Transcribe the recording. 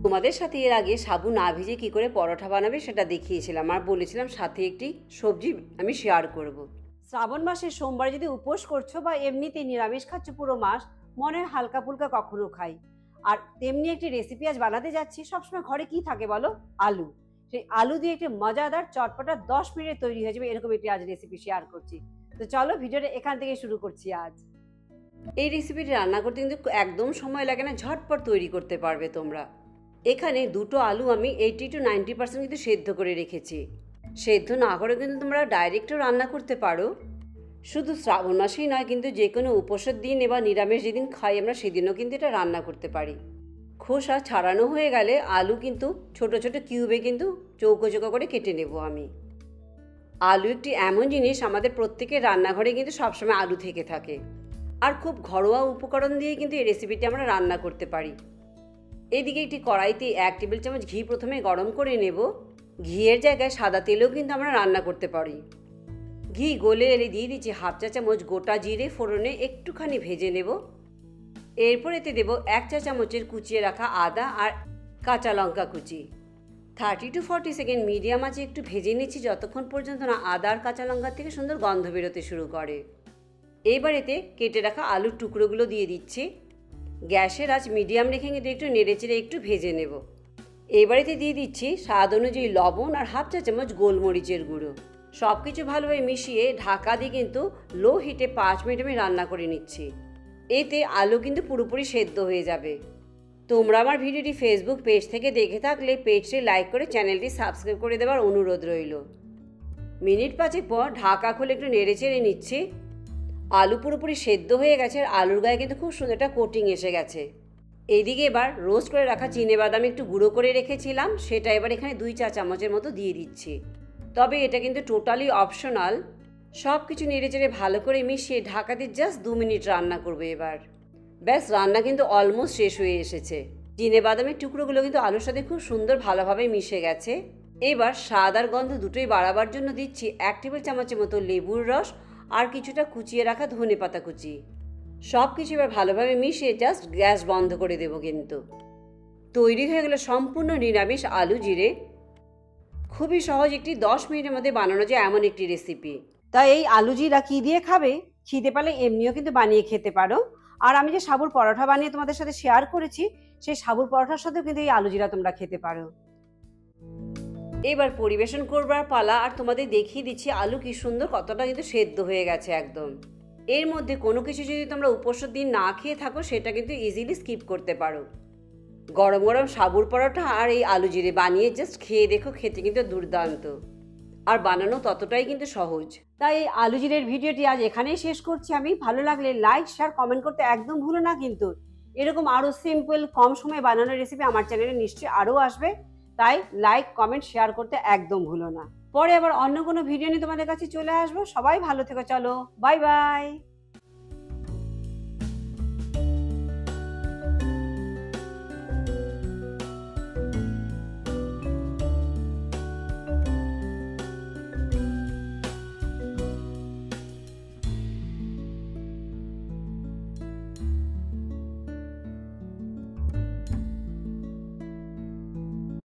তোমাদের সাথে এর আগে সাবু না ভিজে কী করে পরোটা বানাবে সেটা দেখিয়েছিলাম, আর বলেছিলাম সাথে একটি সবজি আমি শেয়ার করব। শ্রাবণ মাসের সোমবার যদি উপোস করছো বা এমনিতে নিরামিষ খাচ্ছ পুরো মাস, মনে হয় হালকা ফুলকা কখনো খাই। আর তেমনি একটি রেসিপি আজ বানাতে যাচ্ছি। সবসময় ঘরে কি থাকে বলো? আলু। সেই আলু দিয়ে একটি মজাদার চটপটা 10 মিনিটে তৈরি হয়ে যাবে, এরকম একটি আজ রেসিপি শেয়ার করছি। তো চলো ভিডিওটা এখান থেকে শুরু করছি আজ। এই রেসিপিটি রান্না করতে কিন্তু একদম সময় লাগে না, ঝটপট তৈরি করতে পারবে তোমরা। এখানে দুটো আলু আমি 80 to 90% কিন্তু সেদ্ধ করে রেখেছি। সেদ্ধ না করে কিন্তু তোমরা ডাইরেক্টও রান্না করতে পারো। শুধু শ্রাবণ মাসেই নয়, কিন্তু যে কোনো উপোসের দিন বা নিরামিষ যেদিন খাই আমরা সেদিনও কিন্তু এটা রান্না করতে পারি। খোসা ছাড়ানো হয়ে গেলে আলু কিন্তু ছোট ছোট কিউবে কিন্তু চৌকো চৌকো করে কেটে নেব আমি। আলু একটি এমন জিনিস, আমাদের প্রত্যেকের রান্নাঘরে কিন্তু সবসময় আলু থেকে থাকে। আর খুব ঘরোয়া উপকরণ দিয়ে কিন্তু এই রেসিপিটি আমরা রান্না করতে পারি। এদিকে একটি কড়াইতে 1 টেবিল চামচ ঘি প্রথমে গরম করে নেব। ঘিয়ের জায়গায় সাদা তেলেও কিন্তু আমরা রান্না করতে পারি। ঘি গলে এলে দিয়ে দিচ্ছি 1/2 চা চামচ গোটা জিরে ফোড়নে একটুখানি ভেজে নেব। এরপর এতে দেব 1 চা চামচের কুচিয়ে রাখা আদা আর কাঁচা লঙ্কা কুচি। 30 to 40 সেকেন্ড মিডিয়াম আঁচে একটু ভেজে নিচ্ছি, যতক্ষণ পর্যন্ত না আদা আর কাঁচা লঙ্কার থেকে সুন্দর গন্ধ বেরোতে শুরু করে। এইবার এতে কেটে রাখা আলুর টুকরোগুলো দিয়ে দিচ্ছি। গ্যাসের আঁচ মিডিয়াম রেখে কিন্তু একটু নেড়েচেড়ে একটু ভেজে নেব। এবারেতে দিয়ে দিচ্ছি স্বাদ অনুযায়ী লবণ আর 1/2 চা চামচ গোলমরিচের গুঁড়ো। সব কিছু ভালোভাবে মিশিয়ে ঢাকা দিয়ে কিন্তু লো হিটে 5 মিনিট আমি রান্না করে নিচ্ছি। এতে আলু কিন্তু পুরোপুরি সেদ্ধ হয়ে যাবে। তোমরা আমার ভিডিওটি ফেসবুক পেজ থেকে দেখে থাকলে পেজটি লাইক করে চ্যানেলটি সাবস্ক্রাইব করে দেওয়ার অনুরোধ রইল। মিনিট 5 পর ঢাকা খুলে একটু নেড়েচেড়ে নিচ্ছি। আলু পুরোপুরি সেদ্ধ হয়ে গেছে আর আলুর গায়ে কিন্তু খুব সুন্দর একটা কোটিং এসে গেছে। এইদিকে এবার রোস্ট করে রাখা চিনেবাদাম একটু গুঁড়ো করে রেখেছিলাম, সেটা এবার এখানে 2 চা চামচের মতো দিয়ে দিচ্ছি। তবে এটা কিন্তু টোটালি অপশনাল। সব কিছু নেড়েচেড়ে ভালো করে মিশিয়ে ঢাকা দিয়ে জাস্ট 2 মিনিট রান্না করবে এবার। ব্যাস, রান্না কিন্তু অলমোস্ট শেষ হয়ে এসেছে। চিনেবাদামের টুকরোগুলো কিন্তু আলুর সাথে খুব সুন্দর ভালোভাবে মিশে গেছে। এবার স্বাদ আর গন্ধ দুটোই বাড়াবার জন্য দিচ্ছি 1 টেবিল চামচের মতো লেবুর রস আর কিছুটা কুচিয়ে রাখা ধনেপাতা কুচি। সব কিছু এবার ভালোভাবে মিশিয়ে জাস্ট গ্যাস বন্ধ করে দেবো কিন্তু। তৈরি হয়ে গেল সম্পূর্ণ নিরামিষ আলু জিরে। খুবই সহজ একটি 10 মিনিটের মধ্যে বানানো যায় এমন একটি রেসিপি। তাই এই আলু জিরা কী দিয়ে খাবে? খিদে পেলে এমনিও কিন্তু বানিয়ে খেতে পারো। আর আমি যে সাবুর পরোটা বানিয়ে তোমাদের সাথে শেয়ার করেছি, সেই সাবুর পরোটার সাথেও কিন্তু এই আলু জিরা তোমরা খেতে পারো। এবার পরিবেশন করবার পালা। আর তোমাদের দেখিয়ে দিচ্ছি আলু কি সুন্দর কতটা কিন্তু সেদ্ধ হয়ে গেছে একদম। এর মধ্যে কোনো কিছু যদি তোমরা উপোসের দিন না খেয়ে থাকো সেটা কিন্তু ইজিলি স্কিপ করতে পারো। গরম গরম সাবুর পরোটা আর এই আলু জিরে বানিয়ে জাস্ট খেয়ে দেখো, খেতে কিন্তু দুর্দান্ত। আর বানানো ততটাই কিন্তু সহজ। তাই এই আলু জিরের ভিডিওটি আজ এখানেই শেষ করছি আমি। ভালো লাগলে লাইক শেয়ার কমেন্ট করতে একদম ভুলো না কিন্তু। এরকম আরও সিম্পল কম সময়ে বানানোর রেসিপি আমার চ্যানেলে নিশ্চয়ই আরও আসবে। তাই লাইক কমেন্ট শেয়ার করতে একদম ভুলো না। পরে আবার অন্য কোনো ভিডিও নিয়ে তোমাদের কাছে চলে আসবো। সবাই ভালো থেকো, চলো বাই বাই।